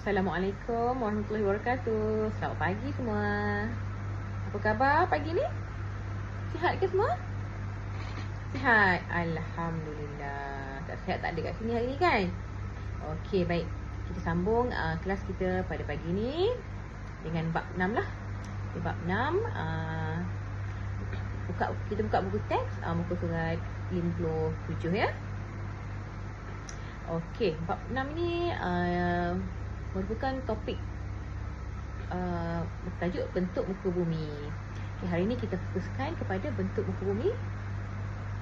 Assalamualaikum warahmatullahi wabarakatuh. Selamat pagi semua. Apa khabar pagi ni? Sihat ke semua? Sihat? Alhamdulillah. Tak sihat tak ada kat sini hari ni kan? Okey, baik. Kita sambung kelas kita pada pagi ni dengan bab 6 lah. Okay, bab 6 kita buka buku teks muka surat 57 ya. Okey, bab 6 ni merupakan topik bertajuk bentuk muka bumi. Okay, hari ini kita fokuskan kepada bentuk muka bumi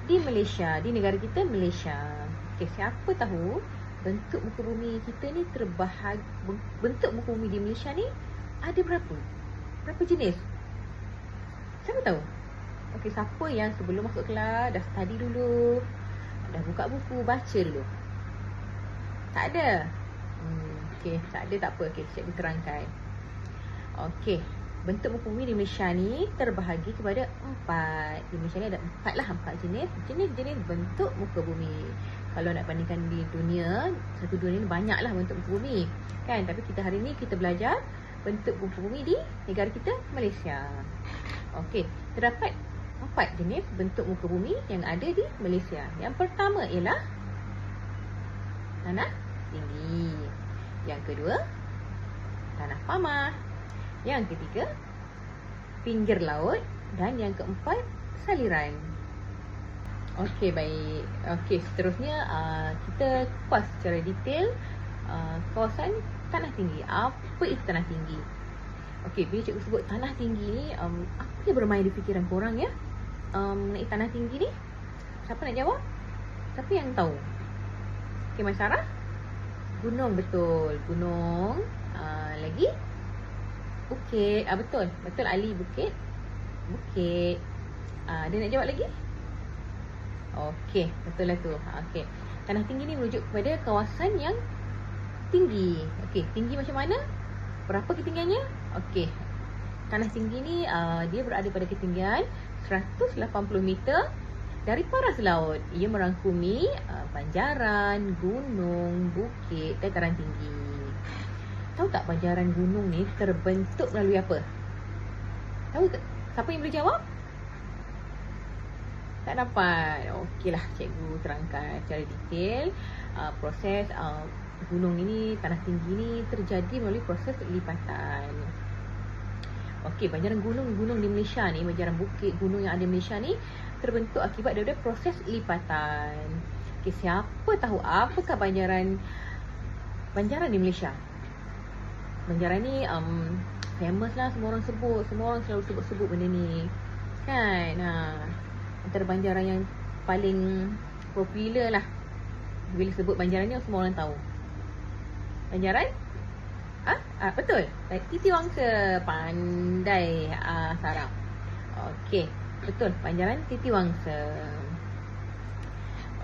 di Malaysia, di negara kita Malaysia. Okay, siapa tahu bentuk muka bumi kita ni bentuk muka bumi di Malaysia ni ada berapa? Berapa jenis? Siapa tahu? Okey, siapa yang sebelum masuk kelas dah study dulu, dah buka buku, baca dulu? Tak ada? Okey, tak ada tak apa. Okey, cikgu terangkan. Okey, bentuk muka bumi di Malaysia ni terbahagi kepada 4. Di Malaysia ni ada 4 jenis bentuk muka bumi. Kalau nak bandingkan di dunia, satu dunia ni banyaklah bentuk muka bumi kan, tapi kita hari ni kita belajar bentuk muka bumi di negara kita Malaysia. Okey, terdapat 4 jenis bentuk muka bumi yang ada di Malaysia. Yang pertama ialah tanah tinggi. Yang kedua, tanah pamah. Yang ketiga, pinggir laut. Dan yang keempat, saliran. Okey, baik. Okey, seterusnya kita kupas secara detail kawasan tanah tinggi. Apa itu tanah tinggi? Okey, bila cikgu sebut tanah tinggi ni, apa yang bermain di fikiran korang ya? Mengenai tanah tinggi ni, siapa nak jawab? Siapa yang tahu? Okey, Mas Sarah? Gunung, betul. Gunung. Lagi? Bukit. Betul. Betul Ali, bukit. Bukit. Dia nak jawab lagi? Okey, betul lah tu. Okey. Tanah tinggi ni merujuk kepada kawasan yang tinggi. Okey, tinggi macam mana? Berapa ketinggiannya? Okey. Tanah tinggi ni dia berada pada ketinggian 180 meter dari paras laut. Ia merangkumi banjaran, gunung, bukit, dataran tinggi. Tahu tak banjaran gunung ni terbentuk melalui apa? Tahu tak? Siapa yang boleh jawab? Tak dapat. Okeylah, cikgu terangkan secara detail proses gunung ini, tanah tinggi ni terjadi melalui proses lipatan. Okey, banjaran gunung-gunung di Malaysia ni, banjaran bukit, gunung yang ada di Malaysia ni terbentuk akibat daripada proses lipatan. Okey, siapa tahu apakah banjaran di Malaysia? Banjaran ni famous lah, semua orang sebut, semua orang selalu sebut benda ni. Kan? Antara banjaran yang paling popular lah. Bila sebut banjaran ni semua orang tahu. Banjaran? Betul. Titi Wangsa. Pandai Sarah. Okey, betul. Banjaran Titi Wangsa.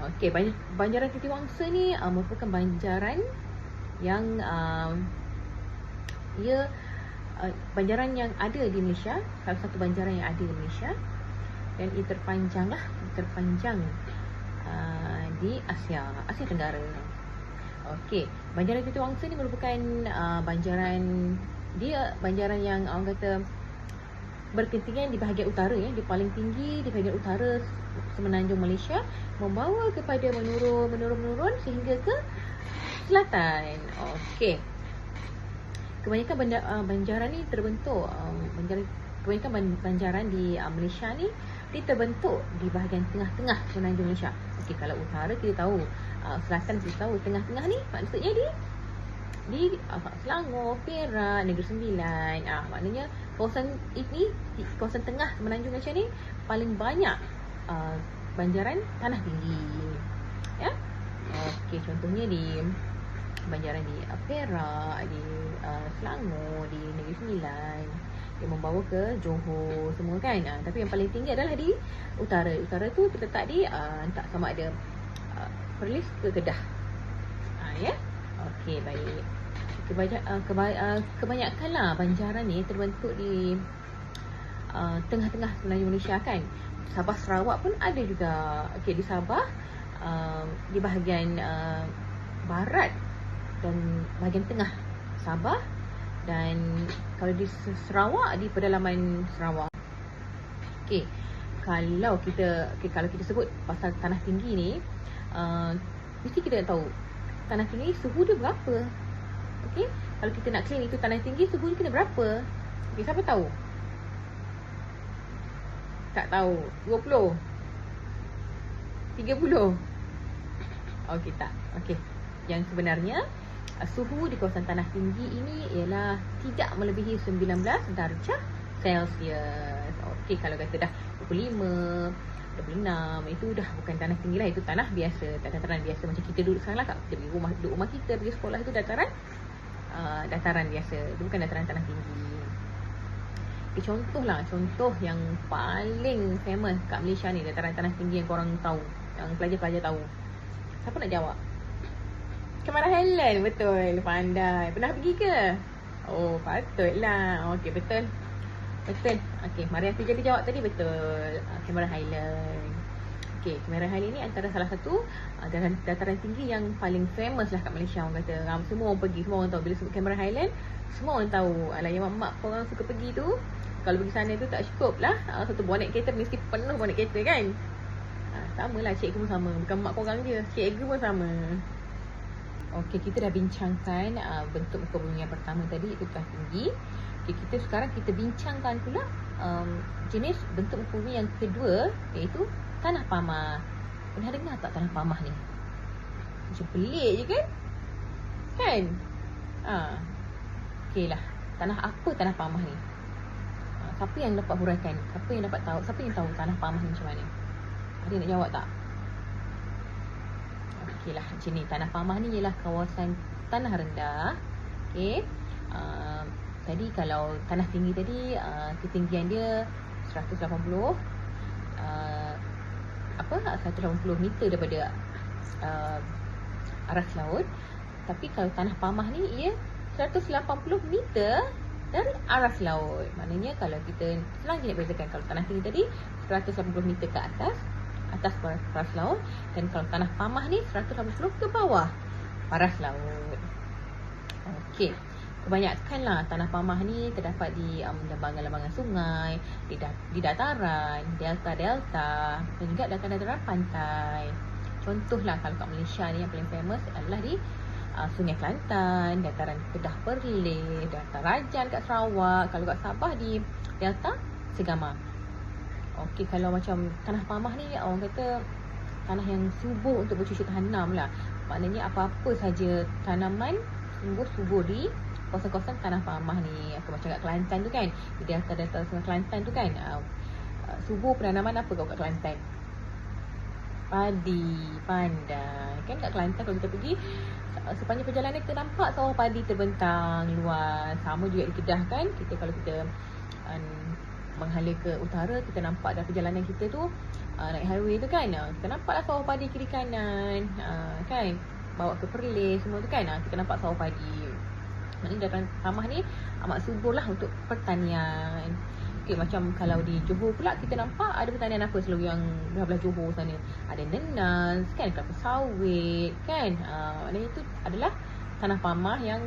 Okey, banjaran Titi Wangsa ni merupakan banjaran yang banjaran yang ada di Malaysia, salah satu banjaran yang ada di Malaysia, dan ia terpanjang di Asia Tenggara. Okey, banjaran Titi Wangsa ni merupakan banjaran yang orang kata berketinggian di bahagian utara ya, di paling tinggi di bahagian utara semenanjung Malaysia, membawa kepada menurun sehingga ke selatan. Okey. Kebanyakan banjaran ni terbentuk kebanyakan banjaran di Malaysia ni dia terbentuk di bahagian tengah-tengah semenanjung Malaysia. Okey, kalau utara kita tahu, selatan kita tahu, tengah-tengah ni maksudnya di Selangor, Perak, Negeri Sembilan. Maknanya kawasan ini, kawasan tengah semenanjung Malaysia ni paling banyak banjaran tanah tinggi. Ya. Okey, contohnya di banjaran di Perak, di Selangor, di Negeri Sembilan, yang membawa ke Johor semua kan. Tapi yang paling tinggi adalah di utara. Utara tu terletak di tak sama ada Perlis ke Kedah. Ya. Okey, baik. Kebanyakanlah banjaran ni terbentuk di tengah-tengah semenanjung Malaysia kan. Sabah Sarawak pun ada juga. Okey, di Sabah di bahagian barat dan bahagian tengah Sabah, dan kalau di Sarawak, di pedalaman Sarawak. Okey, kalau kita sebut pasal tanah tinggi ni, mesti kita nak tahu tanah tinggi suhu dia berapa. Okey, kalau kita nak claim itu tanah tinggi, suhu dia kena berapa? Okey, siapa tahu? Tak tahu. 20? 30? Okey, tak. Okey, yang sebenarnya suhu di kawasan tanah tinggi ini ialah tidak melebihi 19 darjah Celsius. Okey, kalau kata dah 25, 26, itu dah bukan tanah tinggi lah. Itu tanah biasa, dataran biasa. Macam kita duduk sekarang lah, kita pergi rumah kita, pergi sekolah, itu dataran biasa. Itu bukan dataran tanah tinggi. Okay, contoh yang paling famous kat Malaysia ni, dataran tanah tinggi yang korang tahu, yang pelajar-pelajar tahu. Siapa nak jawab? Cameron Highlands, betul. Pandai. Pernah pergi ke? Oh, patutlah. Okey, betul. Okey, mari aku jadi jawab tadi, betul. Cameron Highlands. Okey, Cameron Highlands ni antara salah satu dataran tinggi yang paling famous lah kat Malaysia. Orang kata semua orang pergi, semua orang tahu. Bila sebut Cameron Highlands, semua orang tahu. Alah, yang mak korang suka pergi tu, kalau pergi sana tu tak cukup lah. Satu bonet kereta mesti penuh bonet kereta kan. Sama lah, cikgu pun sama. Bukan mak korang je, cikgu pun sama. Okey, kita dah bincangkan bentuk muka bumi yang pertama tadi, iaitu tanah tinggi. Okey, sekarang kita bincangkan pula jenis bentuk muka bumi yang kedua, iaitu tanah pamah. Pernah dengar tak tanah pamah ni? Macam pelik je kan? Kan? Okey lah, tanah apa tanah pamah ni? Siapa yang dapat huraikan? Siapa yang tahu tanah pamah ni macam mana? Ada nak jawab tak? Okey lah, macam ni. Tanah pamah ni ialah kawasan tanah rendah. Okey. Tadi kalau tanah tinggi tadi, ketinggian dia 180 meter daripada aras laut. Tapi kalau tanah pamah ni, ia 180 meter dari aras laut. Maknanya kalau kita senang je nak bezakan. Kalau tanah tinggi tadi 180 meter ke atas paras laut, dan kalau tanah pamah ni 180 ke bawah paras laut. Okey, kebanyakanlah tanah pamah ni terdapat di lambangan-lambangan sungai, di dataran, delta dan juga dataran pantai. Contohlah kalau kat Malaysia ni yang paling famous adalah di Sungai Kelantan, dataran Kedah Perlis, Datarajan kat Sarawak. Kalau kat Sabah di Delta Segamar. Okey, kalau macam tanah pamah ni, orang kata tanah yang subur untuk bercucuk tanam lah. Maknanya apa-apa saja tanaman sungguh subur di kawasan-kawasan tanah pamah ni. Macam kat Kelantan tu kan, di Delta Sungai Kelantan tu kan, subur penanaman apa kat Kelantan? Padi. Pandai kan? Kat Kelantan kalau kita pergi, sepanjang perjalanan kita nampak sawah padi terbentang luas. Sama juga di Kedah kan. Kalau kita menghala ke utara, kita nampak dah perjalanan kita tu, naik highway tu kan, kita nampak lah sawah padi kiri kanan, kan, bawa ke Perlis semua tu kan, kita nampak sawah padi. Maknanya dataran pamah ni amat subur lah untuk pertanian. Okey, macam kalau di Johor pula, kita nampak ada pertanian apa selalu yang belah Johor sana. Ada nenas kan, kelapa sawit kan. Maknanya itu adalah tanah pamah, yang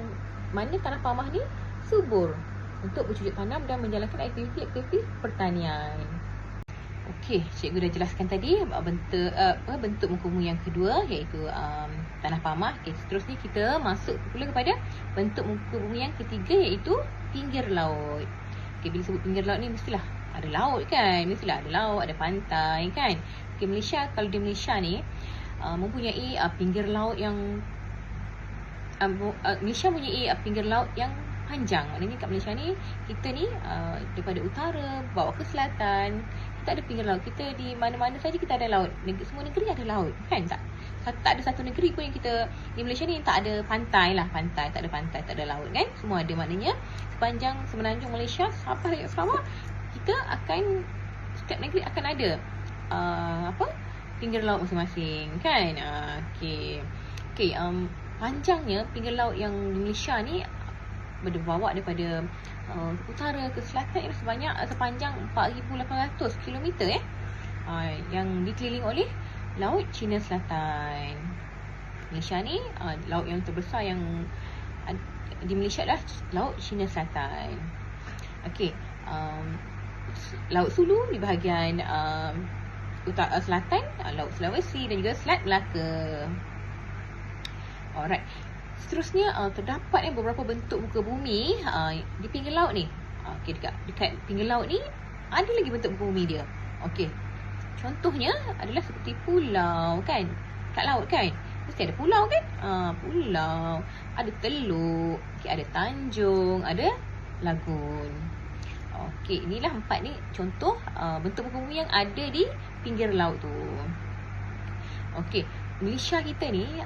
mana tanah pamah ni subur untuk bercucuk tanam dan menjalankan aktiviti pertanian. Okey, cikgu dah jelaskan tadi bentuk muka bumi yang kedua, iaitu tanah pamah. Okey, seterusnya kita masuk pula kepada bentuk muka bumi yang ketiga, iaitu pinggir laut. Okey, bila sebut pinggir laut ni mestilah ada laut kan? Mestilah ada laut, ada pantai kan? Okey, kalau di Malaysia ni mempunyai pinggir laut yang Malaysia mempunyai pinggir laut yang panjang. Maknanya kat Malaysia ni, kita ni daripada utara bawa ke selatan, kita ada pinggir laut. Kita di mana-mana saja kita ada laut. Semua negeri ada laut kan? Tak ada satu negeri pun yang kita di Malaysia ni tak ada pantai lah. Tak ada laut kan? Semua ada. Maknanya sepanjang semenanjung Malaysia, Sabah dan Sarawak, setiap negeri akan ada pinggir laut masing-masing kan? Okey, panjangnya pinggir laut yang di Malaysia ni berbawa daripada utara ke selatan sepanjang 4,800 km yang dikelilingi oleh Laut Cina Selatan. Malaysia ni laut yang terbesar yang di Malaysia adalah Laut Cina Selatan. Okey, Laut Sulu di bahagian selatan, Laut Sulawesi dan juga Selat Melaka. Alright. Seterusnya terdapat beberapa bentuk muka bumi di pinggir laut ni. Okey, dekat pinggir laut ni ada lagi bentuk muka bumi dia. Okey. Contohnya adalah seperti pulau kan. Kat laut kan. Mesti ada pulau kan? Pulau, ada teluk, okay, ada tanjung, ada lagun. Okey, inilah 4 ni contoh bentuk muka bumi yang ada di pinggir laut tu. Okey, Malaysia kita ni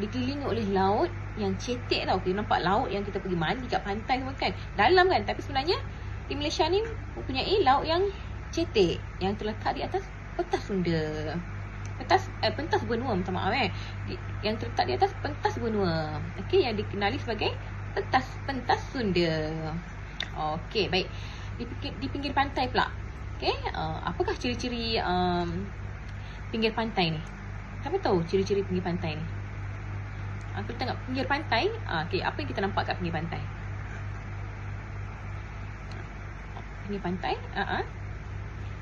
dikelilingi oleh laut yang cetek tau. Kita nampak laut yang kita pergi mandi kat pantai semua kan, dalam kan. Tapi sebenarnya di Malaysia ni mempunyai laut yang cetek yang terletak di atas pentas Sunda. Pentas benua, minta maaf yang terletak di atas pentas benua. Okey, yang dikenali sebagai pentas Sunda. Okey, baik. Di pinggir pantai pula. Okey, apakah ciri-ciri pinggir pantai ni? Siapa tahu ciri-ciri pinggir pantai ni? Kita tengok pinggir pantai. Okey, apa yang kita nampak kat pinggir pantai? Pinggir pantai,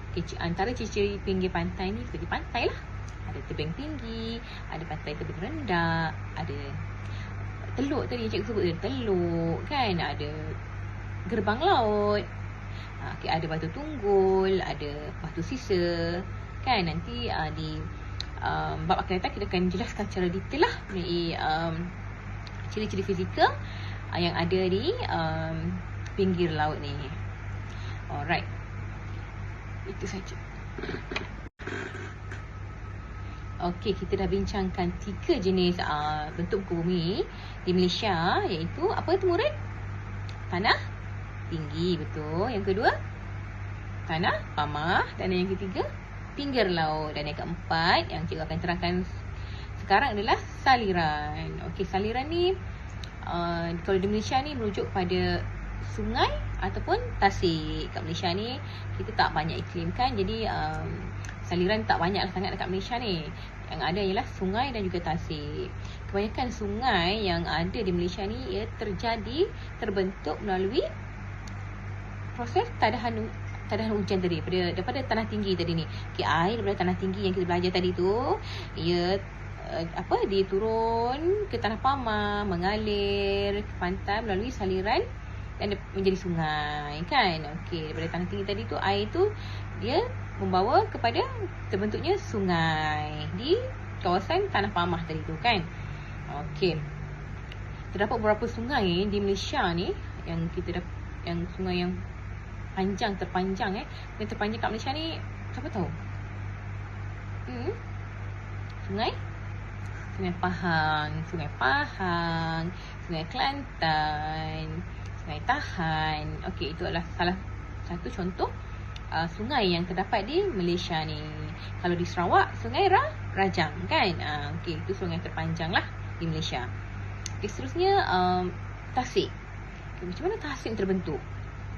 okay, antara ciri-ciri pinggir pantai ni seperti pantai lah. Ada tebing tinggi, ada pantai tebing rendah, ada teluk tadi cikgu sebut, ada teluk kan, ada gerbang laut, okay, ada batu tunggul, ada batu sisa kan. Nanti di bab akan datang kita akan jelaskan secara detail lah mengenai ciri-ciri fizikal yang ada di pinggir laut ni. Alright, itu saja. Okey, kita dah bincangkan 3 jenis bentuk muka bumi di Malaysia, iaitu apa itu murid? Tanah tinggi, betul. Yang kedua, tanah pamah. Dan yang ketiga, pinggir laut. Dan yang keempat yang cikgu akan terangkan sekarang adalah saliran. Okey, saliran ni kalau di Malaysia ni merujuk kepada sungai ataupun tasik. Kat Malaysia ni kita tak banyak iklim kan, jadi saliran tak banyaklah sangat dekat Malaysia ni. Yang ada ialah sungai dan juga tasik. Kebanyakan sungai yang ada di Malaysia ni ia terbentuk melalui proses tadahan hujan tadi daripada tanah tinggi tadi ni. Okay, air daripada tanah tinggi yang kita belajar tadi tu, ia dia turun ke tanah pamah, mengalir ke pantai melalui saliran dan menjadi sungai kan. Okey, daripada tanah tinggi tadi tu, air tu dia membawa kepada terbentuknya sungai di kawasan tanah pamah tadi tu kan. Okey, terdapat beberapa sungai di Malaysia ni yang sungai yang terpanjang yang terpanjang kat Malaysia ni, siapa tahu? Sungai Pahang, Sungai Kelantan, Sungai Tahan. Okey, itu adalah salah satu contoh sungai yang terdapat di Malaysia ni. Kalau di Sarawak, Sungai Rajang kan. Okey, itu sungai terpanjang lah di Malaysia. Okey, seterusnya tasik. Okay, macam mana tasik terbentuk?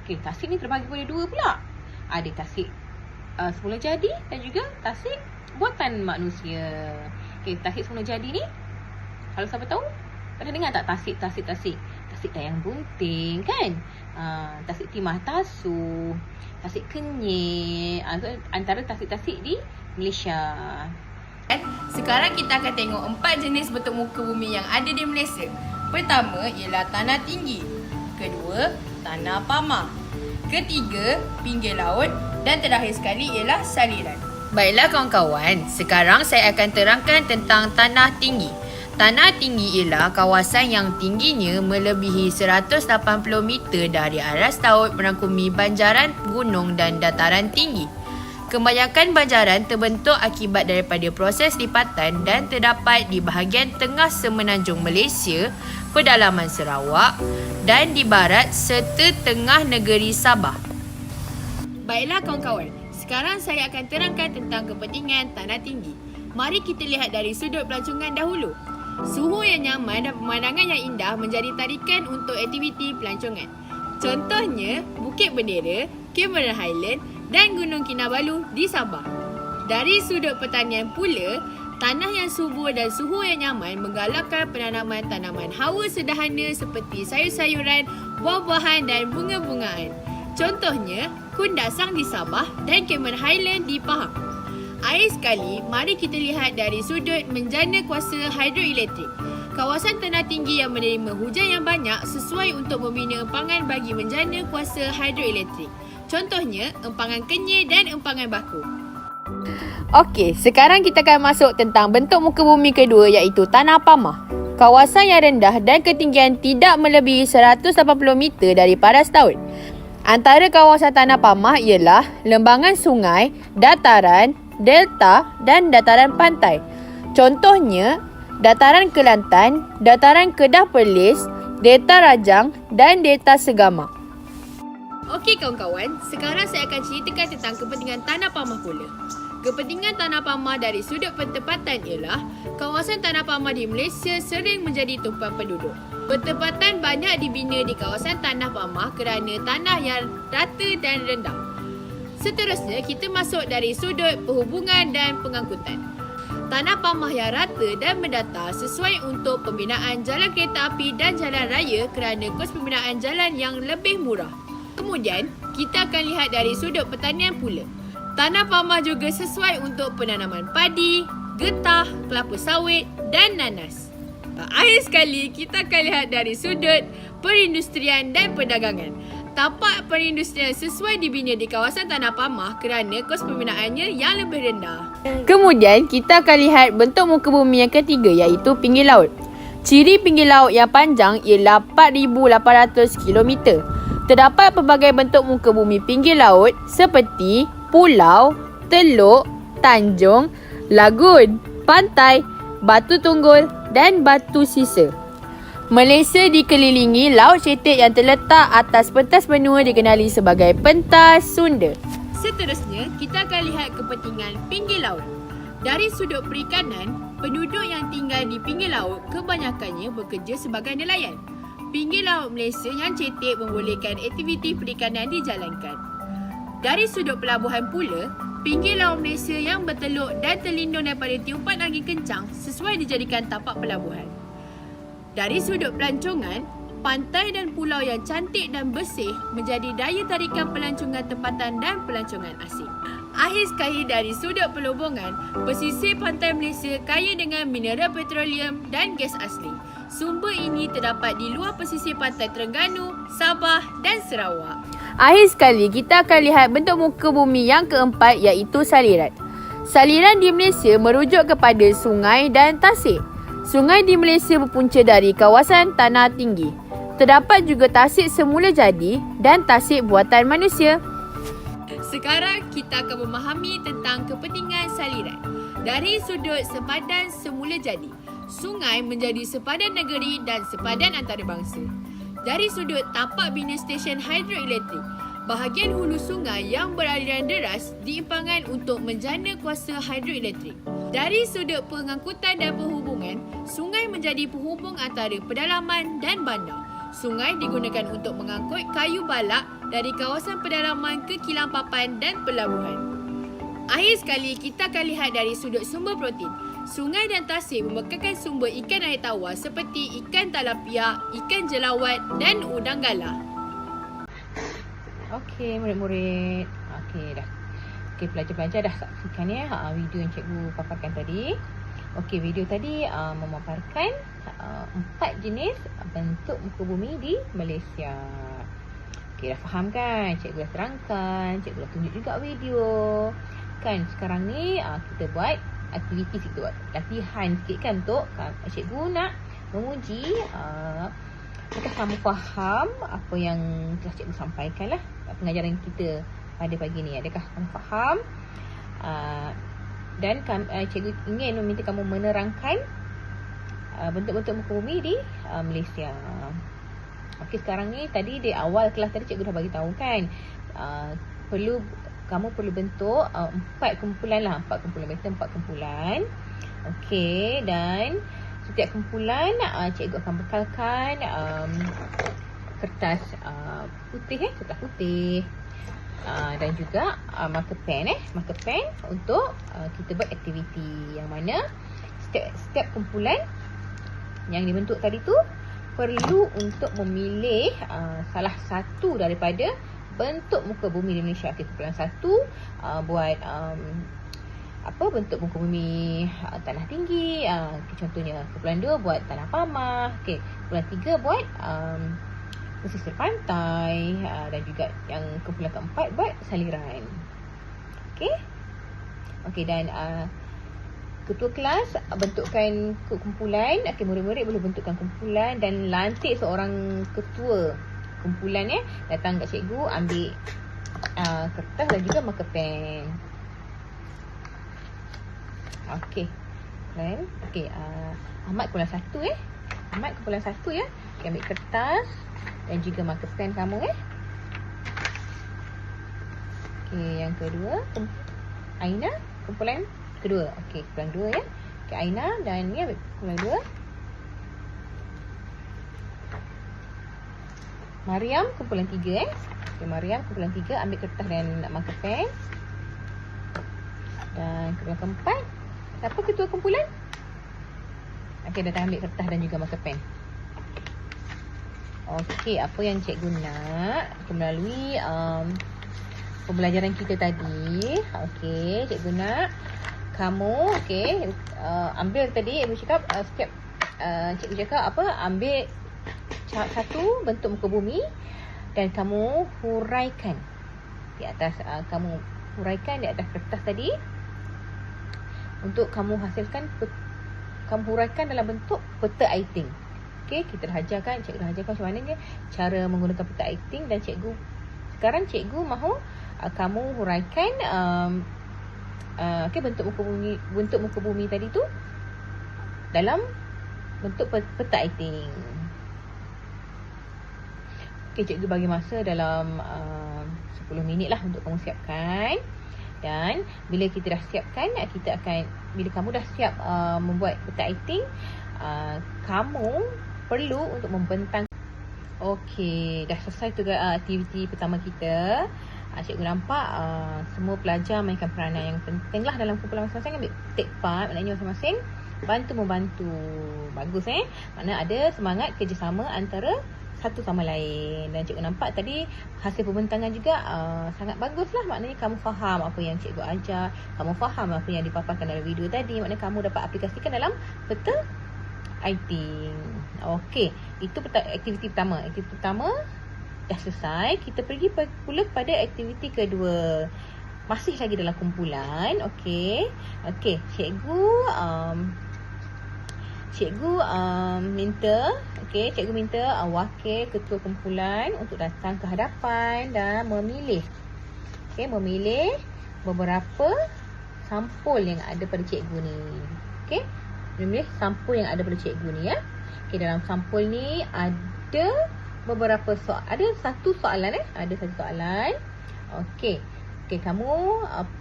Okey, tasik ni terbagi kepada 2 pula. Ada tasik semula jadi dan juga tasik buatan manusia. Okey, tasik semula jadi ni, kalau siapa tahu, pernah dengar tak tasik Dayang Bunting kan? Tasik Timah Tasu, tasik Kenyir, antara tasik-tasik di Malaysia. Sekarang kita akan tengok 4 jenis bentuk muka bumi yang ada di Malaysia. Pertama ialah tanah tinggi, kedua tanah pamah, ketiga pinggir laut dan terakhir sekali ialah saliran. Baiklah kawan-kawan, sekarang saya akan terangkan tentang tanah tinggi. Tanah tinggi ialah kawasan yang tingginya melebihi 180 meter dari aras laut merangkumi banjaran, gunung dan dataran tinggi. Kebanyakan banjaran terbentuk akibat daripada proses lipatan dan terdapat di bahagian tengah semenanjung Malaysia, pedalaman Sarawak dan di barat serta tengah negeri Sabah. Baiklah kawan-kawan, sekarang saya akan terangkan tentang kepentingan tanah tinggi. Mari kita lihat dari sudut pelancongan dahulu. Suhu yang nyaman dan pemandangan yang indah menjadi tarikan untuk aktiviti pelancongan. Contohnya, Bukit Bendera, Cameron Highland dan Gunung Kinabalu di Sabah. Dari sudut pertanian pula, Tanah yang subur dan suhu yang nyaman menggalakkan penanaman tanaman hawa sederhana seperti sayur-sayuran, buah-buahan dan bunga-bungaan. Contohnya, Kundasang di Sabah dan Cameron Highland di Pahang. Akhir sekali, mari kita lihat dari sudut menjana kuasa hidroelektrik. Kawasan tanah tinggi yang menerima hujan yang banyak sesuai untuk membina empangan bagi menjana kuasa hidroelektrik. Contohnya, empangan Kenyir dan empangan Baku. Okey, sekarang kita akan masuk tentang bentuk muka bumi kedua iaitu tanah pamah. Kawasan yang rendah dan ketinggian tidak melebihi 180 meter dari paras laut. Antara kawasan tanah pamah ialah lembangan sungai, dataran, delta dan dataran pantai. Contohnya, dataran Kelantan, dataran Kedah Perlis, delta Rajang dan delta Segama. Okey kawan-kawan, sekarang saya akan ceritakan tentang kepentingan tanah pamah pula. Kepentingan tanah pamah dari sudut pertempatan ialah kawasan tanah pamah di Malaysia sering menjadi tumpuan penduduk. Pertempatan banyak dibina di kawasan tanah pamah kerana tanah yang rata dan rendah. Seterusnya, kita masuk dari sudut perhubungan dan pengangkutan. Tanah pamah yang rata dan mendatar sesuai untuk pembinaan jalan kereta api dan jalan raya kerana kos pembinaan jalan yang lebih murah. Kemudian, kita akan lihat dari sudut pertanian pula. Tanah pamah juga sesuai untuk penanaman padi, getah, kelapa sawit dan nanas. Akhir sekali, kita akan lihat dari sudut perindustrian dan perdagangan. Tapak perindustrian sesuai dibina di kawasan tanah pamah kerana kos pembinaannya yang lebih rendah. Kemudian, kita akan lihat bentuk muka bumi yang ketiga iaitu pinggir laut. Ciri pinggir laut yang panjang ialah 4,800 km. Terdapat pelbagai bentuk muka bumi pinggir laut seperti pulau, teluk, tanjung, lagun, pantai, batu tunggul dan batu sisa. Malaysia dikelilingi laut cetek yang terletak atas pentas benua dikenali sebagai pentas Sunda. Seterusnya, kita akan lihat kepentingan pinggir laut. Dari sudut perikanan, penduduk yang tinggal di pinggir laut kebanyakannya bekerja sebagai nelayan. Pinggir laut Malaysia yang cetek membolehkan aktiviti perikanan dijalankan. Dari sudut pelabuhan pula, pinggir laut Malaysia yang berteluk dan terlindung daripada tiupan angin kencang sesuai dijadikan tapak pelabuhan. Dari sudut pelancongan, pantai dan pulau yang cantik dan bersih menjadi daya tarikan pelancongan tempatan dan pelancongan asing. Akhir sekali dari sudut perhubungan, pesisir pantai Malaysia kaya dengan mineral petroleum dan gas asli. Sumber ini terdapat di luar pesisir pantai Terengganu, Sabah dan Sarawak. Akhir sekali, kita akan lihat bentuk muka bumi yang keempat iaitu saliran. Saliran di Malaysia merujuk kepada sungai dan tasik. Sungai di Malaysia berpunca dari kawasan tanah tinggi. Terdapat juga tasik semula jadi dan tasik buatan manusia. Sekarang kita akan memahami tentang kepentingan saliran. Dari sudut sepadan semula jadi, sungai menjadi sepadan negeri dan sepadan antarabangsa. Dari sudut tapak bina stesen hidroelektrik, bahagian hulu sungai yang beraliran deras diempangan untuk menjana kuasa hidroelektrik. Dari sudut pengangkutan dan perhubungan, sungai menjadi penghubung antara pedalaman dan bandar. Sungai digunakan untuk mengangkut kayu balak dari kawasan pedalaman ke kilang papan dan pelabuhan. Akhir sekali, kita akan lihat dari sudut sumber protein. Sungai dan tasik membekalkan sumber ikan air tawar seperti ikan talapia, ikan jelawat dan udang galah. Okey, murid-murid. Okey, dah. Okey, pelajar-pelajar dah saksikan video yang cikgu paparkan tadi. Okey, video tadi memaparkan 4 jenis bentuk muka bumi di Malaysia. Okey, dah faham kan? Cikgu dah terangkan, cikgu dah tunjuk juga video. Kan sekarang ni kita buat aktiviti sikit, buat latihan sikit kan untuk cikgu nak menguji adakah kamu faham apa yang telah cikgu sampaikan lah pengajaran kita pada pagi ni. Adakah kamu faham? Dan cikgu ingin meminta kamu menerangkan bentuk-bentuk muka bumi di Malaysia. Okey, sekarang ni tadi di awal kelas tadi cikgu dah bagi tahu kan, kamu perlu bentuk 4 kumpulan. 4 kumpulan. Okey, dan setiap kumpulan cikgu akan bekalkan kertas putih kertas putih dan juga marker pen untuk kita buat aktiviti yang mana setiap kumpulan yang dibentuk tadi tu perlu untuk memilih salah satu daripada bentuk muka bumi di Malaysia. Okay, kumpulan 1 buat bentuk muka bumi tanah tinggi, contohnya kumpulan 2 buat tanah pamah, kumpulan 3 buat pesisir pantai, dan juga yang kumpulan keempat buat saliran. Okey, dan ketua kelas bentukkan kumpulan. Murid-murid boleh bentukkan kumpulan dan lantik seorang ketua kumpulan datang kat cikgu, ambil kertas dan juga marker pen. Ahmad kumpulan 1 Ahmad kumpulan 1 ya. Ambil kertas dan juga marker pen kamu yang kedua Aina kumpulan kedua. Kumpulan 2 ya. Aina dan ni ambil kumpulan 2. Mariam kumpulan 3 Mariam kumpulan 3 ambil kertas dan marker pen. Dan kumpulan keempat, siapa ketua kumpulan? Datang ambil kertas dan juga marker pen. Apa yang cikgu nak melalui pembelajaran kita tadi. Cikgu nak kamu ambil tadi ibu cakap setiap cikgu cakap ambil satu bentuk muka bumi dan kamu huraikan di atas kamu huraikan di atas kertas tadi untuk kamu hasilkan kamu huraikan dalam bentuk peta aiting. Kita dah ajarkan, cikgu dah ajarkan macam mana cara menggunakan peta aiting, dan sekarang cikgu mahu kamu huraikan bentuk muka bumi tadi tu dalam bentuk peta aiting. Cikgu bagi masa dalam 10 minit lah untuk kamu siapkan. Dan bila kita dah siapkan, bila kamu dah siap membuat peta aiting, kamu perlu untuk membentang. Dah selesai tugas aktiviti pertama kita. Cikgu nampak semua pelajar mainkan peranan yang penting lah dalam kumpulan masing-masing. Ambil take part, maknanya masing-masing bantu-membantu. Bagus makna ada semangat kerjasama antara satu sama lain. Dan cikgu nampak tadi hasil pembentangan juga sangat bagus lah. Maknanya kamu faham apa yang cikgu ajar, kamu faham apa yang dipaparkan dalam video tadi. Maknanya kamu dapat aplikasikan dalam peta aiting. Itu aktiviti pertama. Aktiviti pertama dah selesai. Kita pergi pula kepada aktiviti kedua. Masih lagi dalam kumpulan. Cikgu minta wakil ketua kumpulan untuk datang ke hadapan dan memilih beberapa sampul yang ada pada cikgu ni. Memilih sampul yang ada pada cikgu ni ya. Dalam sampul ni ada beberapa soalan. Ada satu soalan. Kamu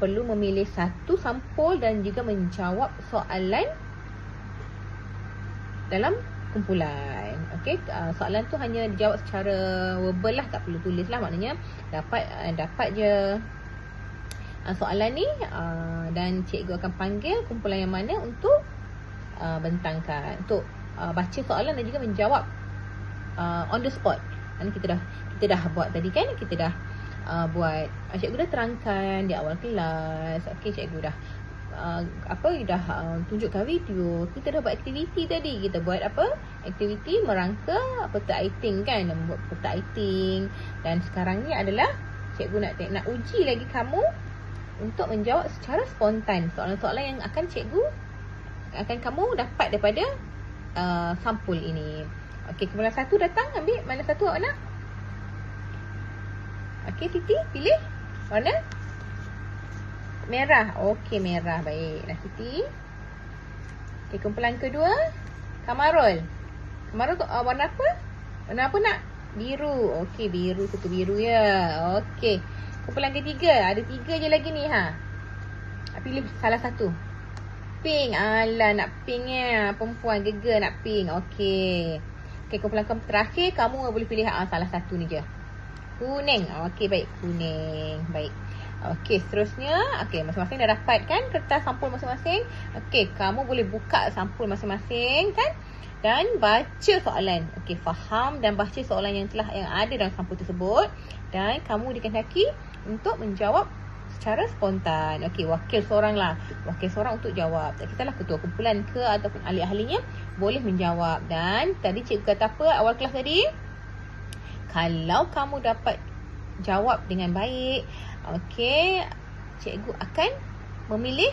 perlu memilih satu sampul dan juga menjawab soalan dalam kumpulan. Soalan tu hanya dijawab secara verbal lah, tak perlu tulis lah. Maknanya dapat je soalan ni, dan cikgu akan panggil kumpulan yang mana untuk bentangkan, untuk baca soalan dan juga menjawab on the spot. Kita dah buat tadi kan, kita dah buat, cikgu dah terangkan di awal kelas. Cikgu dah tunjukkan video. Kita dah buat aktiviti tadi. Kita buat aktiviti merangka peta aiting kan, membuat peta aiting. Dan sekarang ni adalah cikgu nak uji lagi kamu untuk menjawab secara spontan soalan-soalan yang akan kamu dapat daripada sampul ini. Kumpulan 1 datang, ambil mana satu awak nak? Siti pilih warna merah. Merah, baik. Nah, Siti. Kumpulan kedua Kamarul warna apa? Warna apa nak? Biru. Biru, suka biru ya. Kumpulan ketiga, ada 3 je lagi ni Pilih salah satu. Pink. Alah, nak pink perempuan gegar nak pink. Kumpulan terakhir, kamu boleh pilih salah satu ni je. Kuning. Baik, kuning. Baik. Okey, seterusnya, okey, masing-masing dah dapat kan kertas sampul masing-masing. Okey, kamu boleh buka sampul masing-masing kan dan baca soalan. Okey, faham dan baca soalan yang ada dalam sampul tersebut dan kamu dikehendaki untuk menjawab secara spontan. Okey, wakil seorang untuk jawab. Tak kisahlah ketua kumpulan ke ataupun ahli-ahlinya boleh menjawab. Dan tadi cikgu kata apa awal kelas tadi? Kalau kamu dapat jawab dengan baik, okey, cikgu akan memilih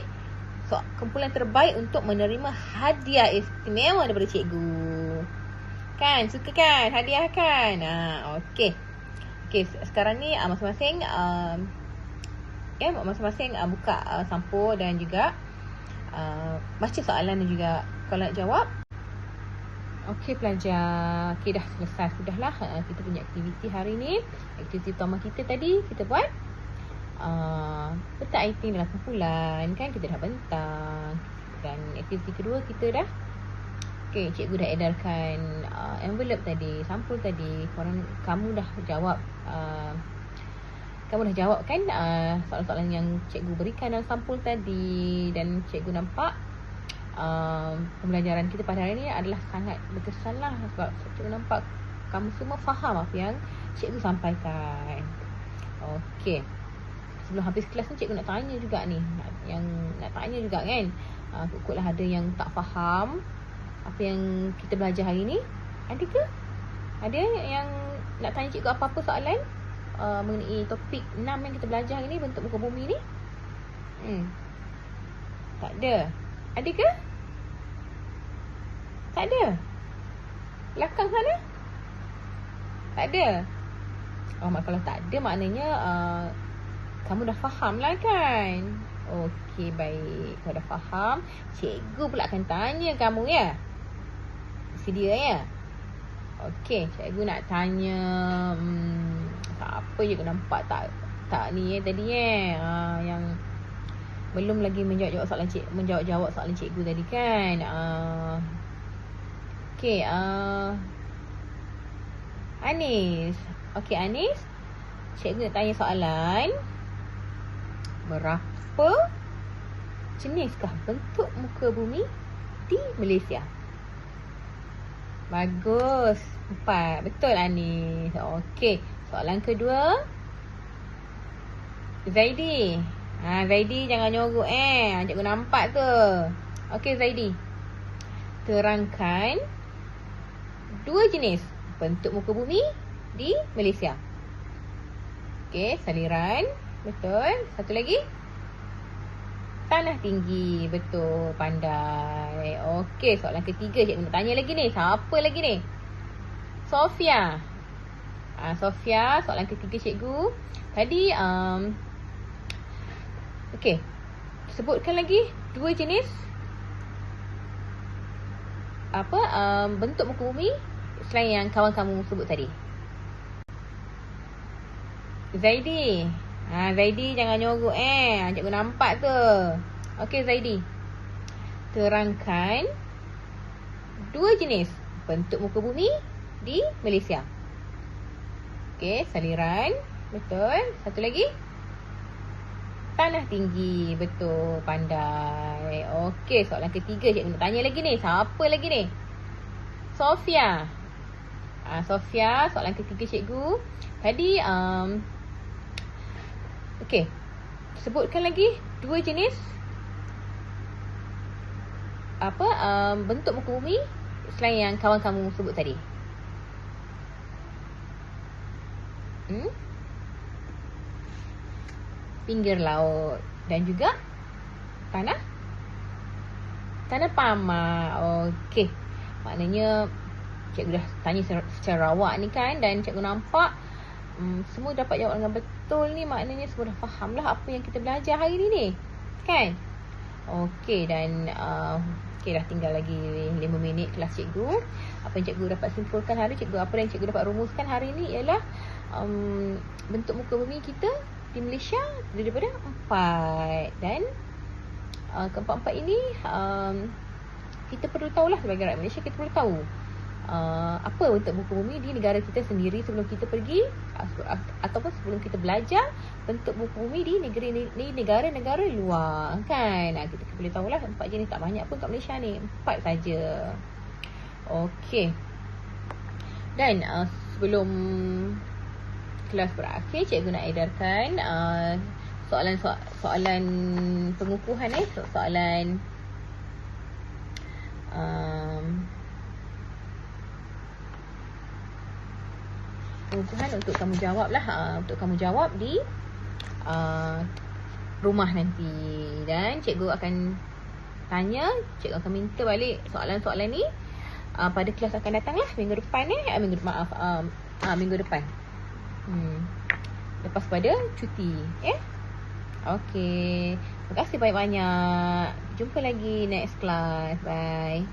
kumpulan terbaik untuk menerima hadiah istimewa daripada cikgu. Kan? Suka kan? Hadiah kan? Okey. Okey, sekarang ni masing-masing masing-masing buka sampul dan juga baca soalan dan juga kalau nak jawab. Okey pelajar, okey dah selesai sudahlah kita punya aktiviti hari ni. Aktiviti pertama kita tadi kita buat letak item dalam kumpulan kan, kita dah bentang. Dan aktiviti kedua kita dah cikgu dah edarkan envelope tadi, sampul tadi. Kamu dah jawab kan soalan-soalan yang cikgu berikan dalam sampul tadi. Dan cikgu nampak pembelajaran kita pada hari ni adalah sangat berkesan lah, sebab cikgu nampak kamu semua faham apa yang cikgu sampaikan. Okey, sebelum habis kelas ni cikgu nak tanya juga ni, nak tanya juga kan, ikutlah ada yang tak faham apa yang kita belajar hari ni. Ada ke? Ada yang nak tanya cikgu apa-apa soalan mengenai topik 6 yang kita belajar hari ni, bentuk muka bumi ni? Tak ada. Ada ke? Tak ada. Belakang sana? Tak ada. Kalau tak ada maknanya kamu dah faham lah kan? Okey, baik. Kalau dah faham, cikgu pula akan tanya kamu ya. Sedia ya? Okey, cikgu nak tanya apa cikgu nampak tak ni tadi yang belum lagi menjawab soalan cikgu tadi kan. Okey, Anis. Okey Anis, cikgu nak tanya soalan. Berapa jeniskah bentuk muka bumi di Malaysia? Bagus. 4. Betul Anis. Okey, soalan kedua. Zaidi. Zaidi jangan nyorok cikgu nampak tu. Okey Zaidi, terangkan 2 jenis bentuk muka bumi di Malaysia. Okey, saliran. Betul. Satu lagi. Tanah tinggi. Betul, pandai. Okey, soalan ketiga cikgu nak tanya lagi ni. Siapa lagi ni? Sofia. Sofia, soalan ketiga cikgu. Tadi okey, sebutkan lagi 2 jenis bentuk muka bumi selain yang kawan kamu sebut tadi. Zaidi. Zaidi jangan nyorok cikgu nampak tu. Okey Zaidi, terangkan 2 jenis bentuk muka bumi di Malaysia. Okey, saliran. Betul. Satu lagi. Tanah tinggi. Betul, pandai. Okey, soalan ketiga cikgu nak tanya lagi ni. Siapa lagi ni? Sofia. Sofia, soalan ketiga cikgu. Tadi okey, sebutkan lagi 2 jenis bentuk muka bumi selain yang kawan kamu sebut tadi. Pinggir laut dan juga tanah pama. Okey, maknanya cikgu dah tanya secara rawak ni kan, dan cikgu nampak semua dapat jawab dengan betul ni. Maknanya semua dah faham lah apa yang kita belajar hari ni kan. Okey, dan dah tinggal lagi 5 minit kelas cikgu. Apa yang cikgu dapat simpulkan hari apa yang cikgu dapat rumuskan hari ni ialah bentuk muka bumi kita di Malaysia daripada 4. Dan keempat-empat ini kita perlu tahulah, sebagai rakyat Malaysia kita perlu tahu apa bentuk muka bumi di negara kita sendiri sebelum kita pergi ataupun sebelum kita belajar bentuk muka bumi di negara-negara luar kan. Kita boleh tahulah 4 jenis, tak banyak pun kat Malaysia ni, 4 saja. Okey. Dan sebelum kelas berakhir, cikgu nak edarkan soalan pengukuhan soalan pengukuhan untuk kamu jawab lah, untuk kamu jawab di rumah nanti. Dan cikgu akan tanya, cikgu akan minta balik soalan-soalan ni pada kelas akan datang lah, minggu depan minggu depan, lepas pada cuti, ya. Okey, terima kasih banyak-banyak. Jumpa lagi next class. Bye.